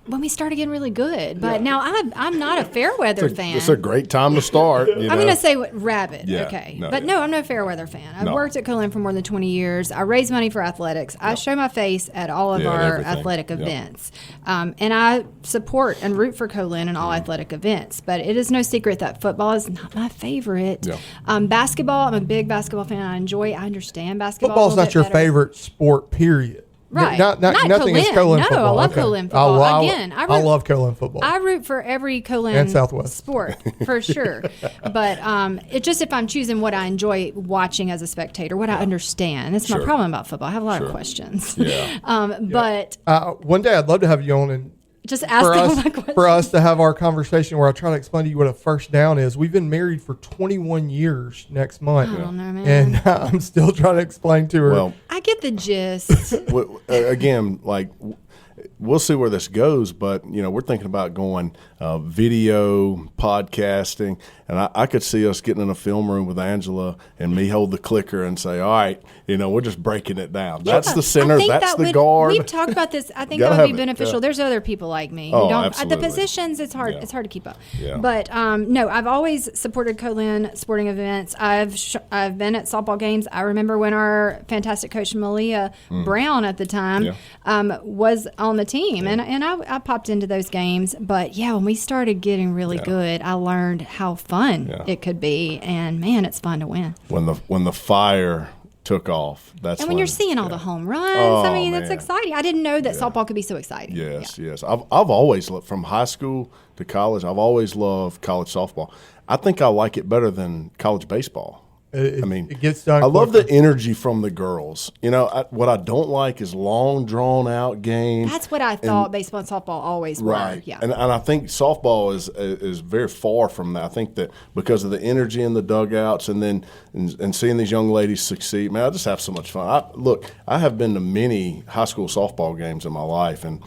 When we started getting really good. But now I'm not a Fairweather fan. It's a great time to start. I'm going to say rabid. Yeah, Okay. no, but no, I'm no Fairweather fan. I've worked at Colin for more than 20 years. I raise money for athletics. I show my face at all of our athletic events. And I support and root for Colin in all athletic events. But it is no secret that football is not my favorite. Basketball, I'm a big basketball fan. I understand basketball. Football's not your favorite sport, period. Right. Nothing Colin. against Colin football. I love Colin football. I love Colin football. I root for every Colin and Southwest sport, for sure. But it just, if I'm choosing what I enjoy watching as a spectator, what I understand. That's my problem about football. I have a lot of questions. But one day I'd love to have you on and just ask all my questions. For us to have our conversation where I try to explain to you what a first down is. We've been married for 21 years next month. I don't know, man. And I'm still trying to explain to her. Well, I get the gist. again, we'll see where this goes, but we're thinking about going video podcasting, and I could see us getting in a film room with Angela and me hold the clicker and say, all right, we're just breaking it down. That's the center, that's the guard. We've talked about this. I think that would be beneficial. There's other people like me who don't. Absolutely. The positions, it's hard. It's hard to keep up. Yeah. But no, I've always supported Colin sporting events. I've been at softball games. I remember when our fantastic coach Malia Brown at the time was on the team, and I popped into those games. But when we started getting really good, I learned how fun it could be, and man, it's fun to win. When the fire took off, and when you're seeing all the home runs, it's exciting. I didn't know that softball could be so exciting. Yes. I've always loved, from high school to college, I've always loved college softball. I think I like it better than college baseball. It gets done. I love the energy from the girls. What I don't like is long, drawn out games. That's what I thought baseball and softball always were. Yeah. And I think softball is very far from that. I think that because of the energy in the dugouts and seeing these young ladies succeed, man, I just have so much fun. I have been to many high school softball games in my life and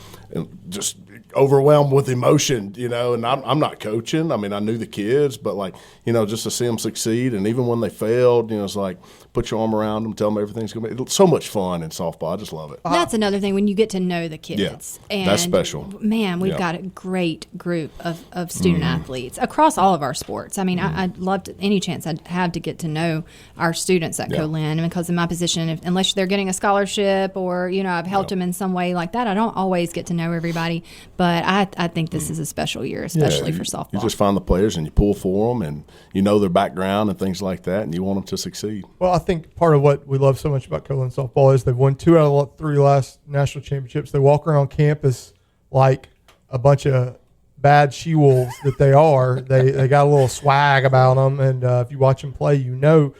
just overwhelmed with emotion, and I'm not coaching. I mean, I knew the kids, but just to see them succeed, and even when they failed, it's like put your arm around them, tell them everything's going to be. It's so much fun in softball. I just love it. That's another thing when you get to know the kids. Yeah, that's special. Man, we've got a great group of student athletes across all of our sports. I mean, I'd love to, any chance I'd have to get to know our students at Colin, because in my position, unless they're getting a scholarship or, I've helped them in some way like that, I don't always get to know everybody. But I think this is a special year, especially for softball. You just find the players and you pull for them, and their background and things like that, and you want them to succeed. Well, I think part of what we love so much about Colin softball is they've won 2 out of 3 last national championships. They walk around campus like a bunch of bad she-wolves that they are. They got a little swag about them, and if you watch them play, people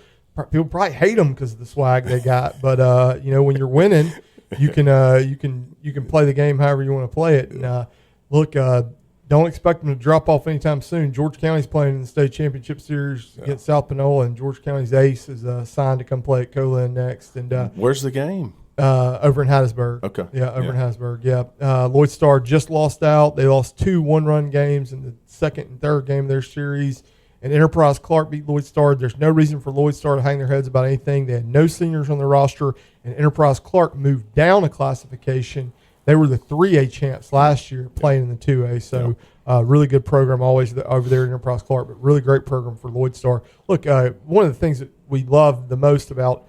probably hate them because of the swag they got. But when you're winning, you can play the game however you want to play it. And look, don't expect them to drop off anytime soon. George County's playing in the state championship series against South Panola, and George County's ace is signed to come play at Colin next. And where's the game? Over in Hattiesburg. Okay. Yeah, over in Hattiesburg. Yeah. Lloyd Star just lost out. They lost 2 one-run games in the second and third game of their series. And Enterprise Clark beat Lloyd Star. There's no reason for Lloyd Star to hang their heads about anything. They had no seniors on their roster, and Enterprise Clark moved down a classification. They were the 3A champs last year, playing in the 2A. So really good program always over there at Enterprise Clark, but really great program for Lloyd Star. Look, one of the things that we love the most about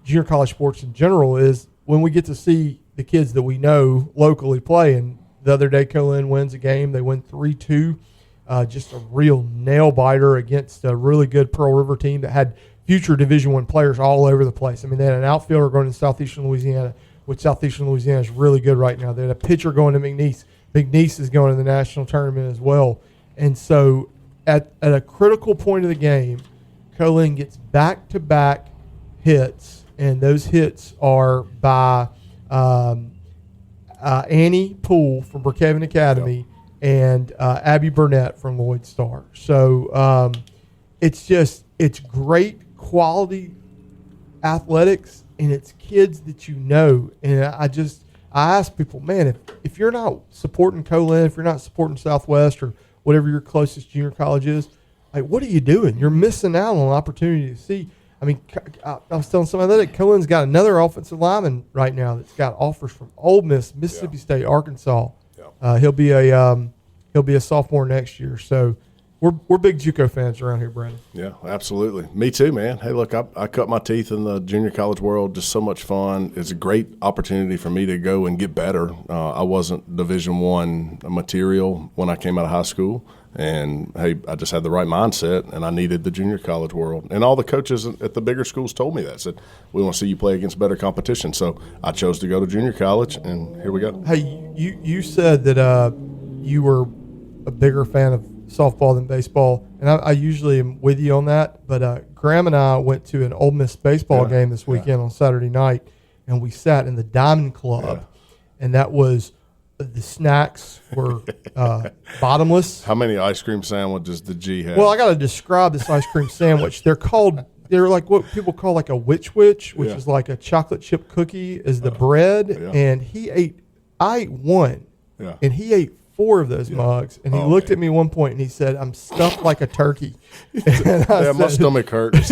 junior college sports in general is when we get to see the kids that we know locally play. And the other day, Colin wins a game. They win 3-2. just a real nail biter against a really good Pearl River team that had future Division I players all over the place. I mean, they had an outfielder going to Southeastern Louisiana, which Southeastern Louisiana is really good right now. They had a pitcher going to McNeese. McNeese is going to the national tournament as well. And so at a critical point of the game, Co-Lin gets back-to-back hits, and those hits are by Annie Poole from Brookhaven Academy and Abby Burnett from Lloyd Star. So it's great quality athletics, and it's kids that you know. And I ask people, man, if you're not supporting Co-Lin, if you're not supporting Southwest or whatever your closest junior college is, like, what are you doing? You're missing out on an opportunity to see. I mean, I was telling somebody that Co-Lin's got another offensive lineman right now that's got offers from Ole Miss, Mississippi State, Arkansas. He'll be a sophomore next year. So we're big JUCO fans around here, Brandon. Yeah, absolutely. Me too, man. Hey, look, I cut my teeth in the junior college world. Just so much fun. It's a great opportunity for me to go and get better. I wasn't Division I material when I came out of high school. And, hey, I just had the right mindset, and I needed the junior college world. And all the coaches at the bigger schools told me that, said, we want to see you play against better competition. So I chose to go to junior college, and here we go. Hey, you said that you were a bigger fan of softball than baseball, and I usually am with you on that. But Graham and I went to an Ole Miss baseball game this weekend on Saturday night, and we sat in the Diamond Club, and that was – the snacks were bottomless. How many ice cream sandwiches did G have? Well, I got to describe this ice cream sandwich. They're like what people call like a which, which is like a chocolate chip cookie is the bread. And I ate one, and he ate 4 of those mugs. And he looked at me one point and he said, "I'm stuffed like a turkey." And my stomach hurts.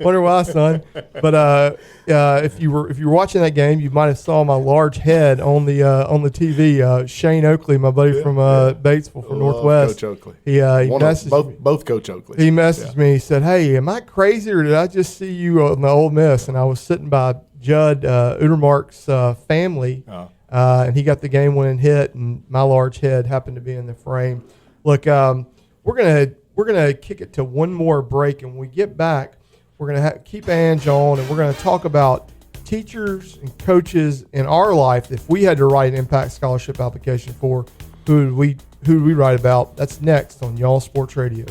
Wonder why, son. But if you were watching that game, you might have saw my large head on the TV. Shane Oakley, my buddy from Batesville from Northwest. Coach Oakley. He messaged me. Both Coach Oakley. He messaged me. He said, "Hey, am I crazy or did I just see you on the Ole Miss?" And I was sitting by Judd Udermark's family. And he got the game-winning hit, and my large head happened to be in the frame. Look, we're gonna kick it to one more break, and when we get back, we're gonna keep Ange on, and we're gonna talk about teachers and coaches in our life. If we had to write an impact scholarship application for, who would we write about? That's next on Y'all Sports Radio.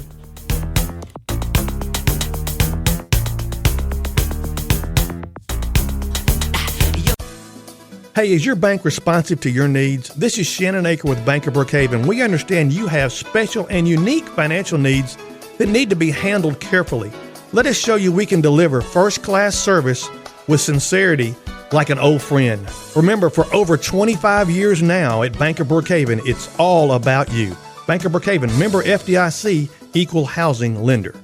Hey, is your bank responsive to your needs? This is Shannon Aker with Bank of Brookhaven. We understand you have special and unique financial needs that need to be handled carefully. Let us show you we can deliver first-class service with sincerity like an old friend. Remember, for over 25 years now at Bank of Brookhaven, it's all about you. Bank of Brookhaven, member FDIC, equal housing lender.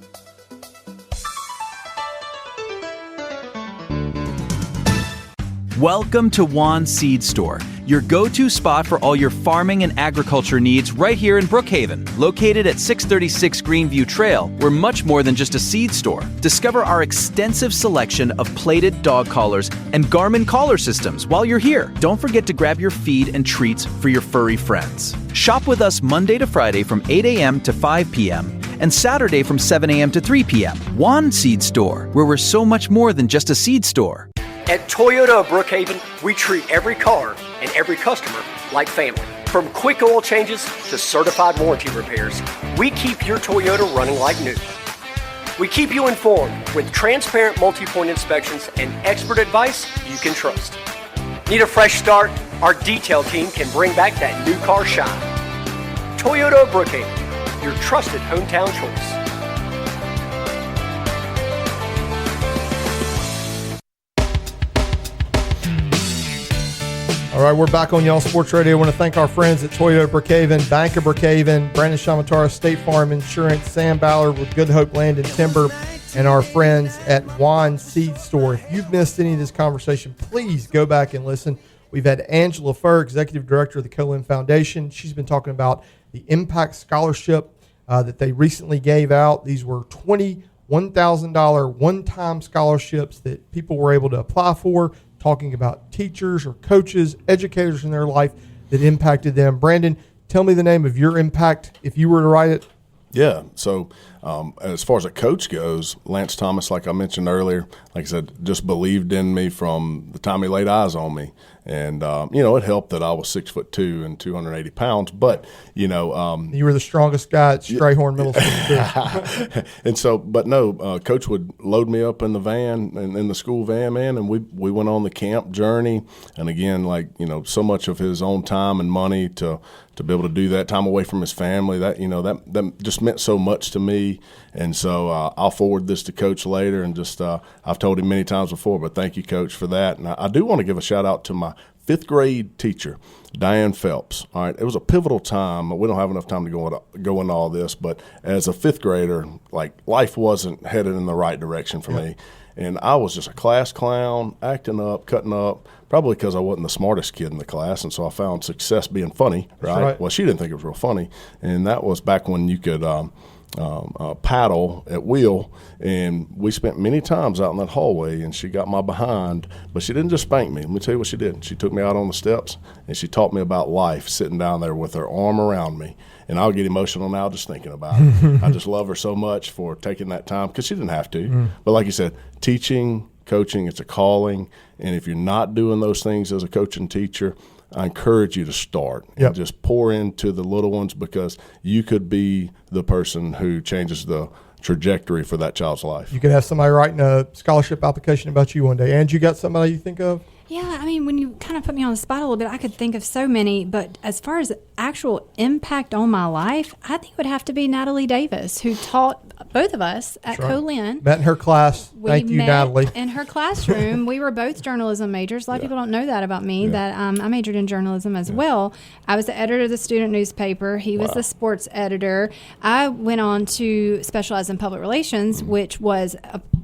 Welcome to Juan Seed Store, your go-to spot for all your farming and agriculture needs right here in Brookhaven. Located at 636 Greenview Trail, we're much more than just a seed store. Discover our extensive selection of plated dog collars and Garmin collar systems while you're here. Don't forget to grab your feed and treats for your furry friends. Shop with us Monday to Friday from 8 a.m. to 5 p.m. and Saturday from 7 a.m. to 3 p.m. Juan Seed Store, where we're so much more than just a seed store. At Toyota of Brookhaven, we treat every car and every customer like family. From quick oil changes to certified warranty repairs, we keep your Toyota running like new. We keep you informed with transparent multi-point inspections and expert advice you can trust. Need a fresh start? Our detail team can bring back that new car shine. Toyota of Brookhaven, your trusted hometown choice. All right, we're back on Y'all Sports Radio. I want to thank our friends at Toyota Brookhaven, Bank of Brookhaven, Brandon Shamatara, State Farm Insurance, Sam Ballard with Good Hope Land and Timber, and our friends at Juan Seed Store. If you've missed any of this conversation, please go back and listen. We've had Angela Furr, Executive Director of the Co-Lin Foundation. She's been talking about the Impact Scholarship that they recently gave out. These were $21,000 one-time scholarships that people were able to apply for, talking about teachers or coaches, educators in their life that impacted them. Brandon, tell me the name of your impact if you were to write it. Yeah. So as far as a coach goes, Lance Thomas, like I mentioned earlier, like I said, just believed in me from the time he laid eyes on me. And, it helped that I was 6'2" and 280 pounds. But, you were the strongest guy at Strayhorn Middle School. And so, but no, Coach would load me up in the van, in the school van, man, and we went on the camp journey. And again, so much of his own time and money to be able to do that, time away from his family, that just meant so much to me. And so I'll forward this to Coach later, and just I've told him many times before, but thank you, Coach, for that. And I do want to give a shout out to my 5th grade teacher, Diane Phelps. All right, it was a pivotal time. We don't have enough time to go into all this, but as a 5th grader, life wasn't headed in the right direction for me. And I was just a class clown, acting up, cutting up, probably because I wasn't the smartest kid in the class, and so I found success being funny, right? Well, she didn't think it was real funny, and that was back when you could paddle at wheel, and we spent many times out in that hallway, and she got my behind, but she didn't just spank me. Let me tell you what she did. She took me out on the steps, and she taught me about life, sitting down there with her arm around me. And I'll get emotional now just thinking about it. I just love her so much for taking that time, because she didn't have to. But like you said, teaching, coaching, it's a calling. And if you're not doing those things as a coach and teacher, I encourage you to start and just pour into the little ones, because you could be the person who changes the trajectory for that child's life. You could have somebody writing a scholarship application about you one day. And you got somebody you think of? Yeah, I mean, when you kind of put me on the spot a little bit, I could think of so many, but as far as actual impact on my life, I think it would have to be Natalie Davis, who taught both of us at Co-Lin. Met in her class. Thank you, Natalie. In her classroom. We were both journalism majors. A lot of people don't know that about me, that I majored in journalism as well. I was the editor of the student newspaper. He was the sports editor. I went on to specialize in public relations, which was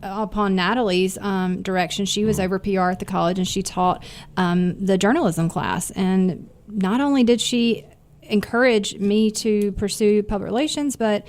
upon Natalie's direction. She was over PR at the college, and she taught the journalism class. And not only did she encourage me to pursue public relations, but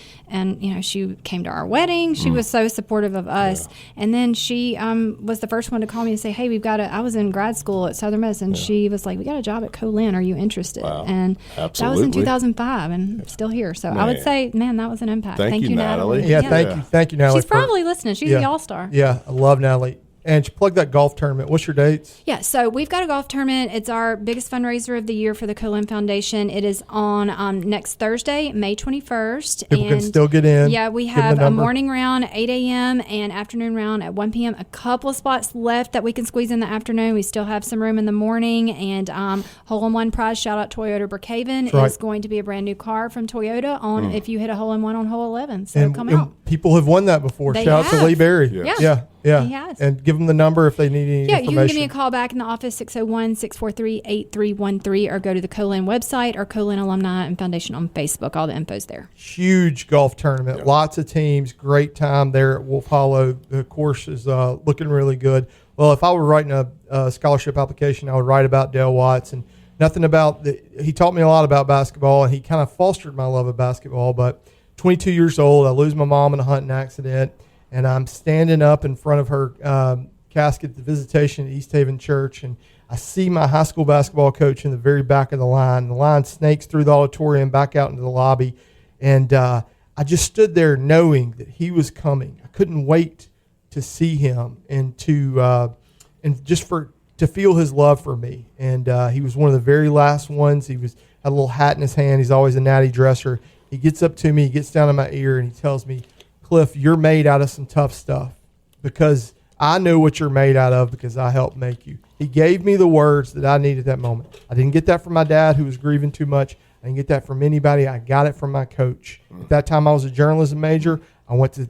she came to our wedding. She was so supportive of us. And then she was the first one to call me and say, hey, I was in grad school at Southern Miss, and she was like, we got a job at Co-Lin. Are you interested? And that was in 2005, and I'm still here. So I would say, man, that was an impact. Thank you, Natalie. Yeah, thank you, Natalie. She's probably listening. She's the all-star. Yeah, I love Natalie. And plug that golf tournament. What's your dates? Yeah, so we've got a golf tournament. It's our biggest fundraiser of the year for the Co-Lin Foundation. It is on next Thursday, May 21st. People can still get in. Yeah, we have a morning round at 8 a.m. and afternoon round at 1 p.m. A couple of spots left that we can squeeze in the afternoon. We still have some room in the morning. And hole-in-one prize, shout out Toyota Brookhaven, is going to be a brand new car from Toyota if you hit a hole-in-one on hole 11. So come out. People have won that before. Shout out to Lee Berry. Yeah. He has. And give them the number if they need any information. You can give me a call back in the office, 601-643-8313, or go to the Co-Lin website or Co-Lin Alumni and Foundation on Facebook. All the info's there. Huge golf tournament. Lots of teams. Great time there at Wolf Hollow. The course is looking really good. Well, if I were writing a scholarship application, I would write about Dale Watts. And nothing about he taught me a lot about basketball, and he kind of fostered my love of basketball. But 22 years old, I lose my mom in a hunting accident. And I'm standing up in front of her casket at the visitation at East Haven Church, and I see my high school basketball coach in the very back of the line. The line snakes through the auditorium back out into the lobby, and I just stood there knowing that he was coming. I couldn't wait to see him and to feel his love for me. And he was one of the very last ones. He had a little hat in his hand. He's always a natty dresser. He gets up to me, he gets down in my ear, and he tells me, Cliff, you're made out of some tough stuff, because I know what you're made out of because I helped make you. He gave me the words that I needed at that moment. I didn't get that from my dad, who was grieving too much. I didn't get that from anybody. I got it from my coach. At that time, I was a journalism major.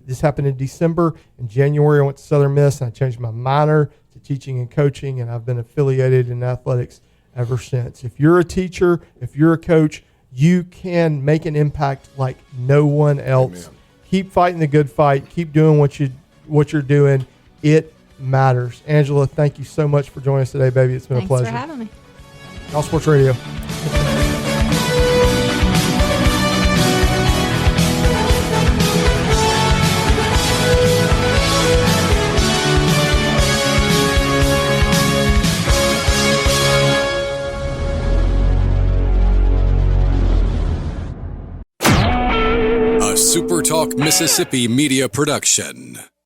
This happened in December. In January, I went to Southern Miss, and I changed my minor to teaching and coaching, and I've been affiliated in athletics ever since. If you're a teacher, if you're a coach, you can make an impact like no one else. Amen. Keep fighting the good fight. Keep doing what you're doing. It matters. Angela, thank you so much for joining us today, baby. It's been a pleasure. Thanks for having me. All Sports Radio. SuperTalk Mississippi media production.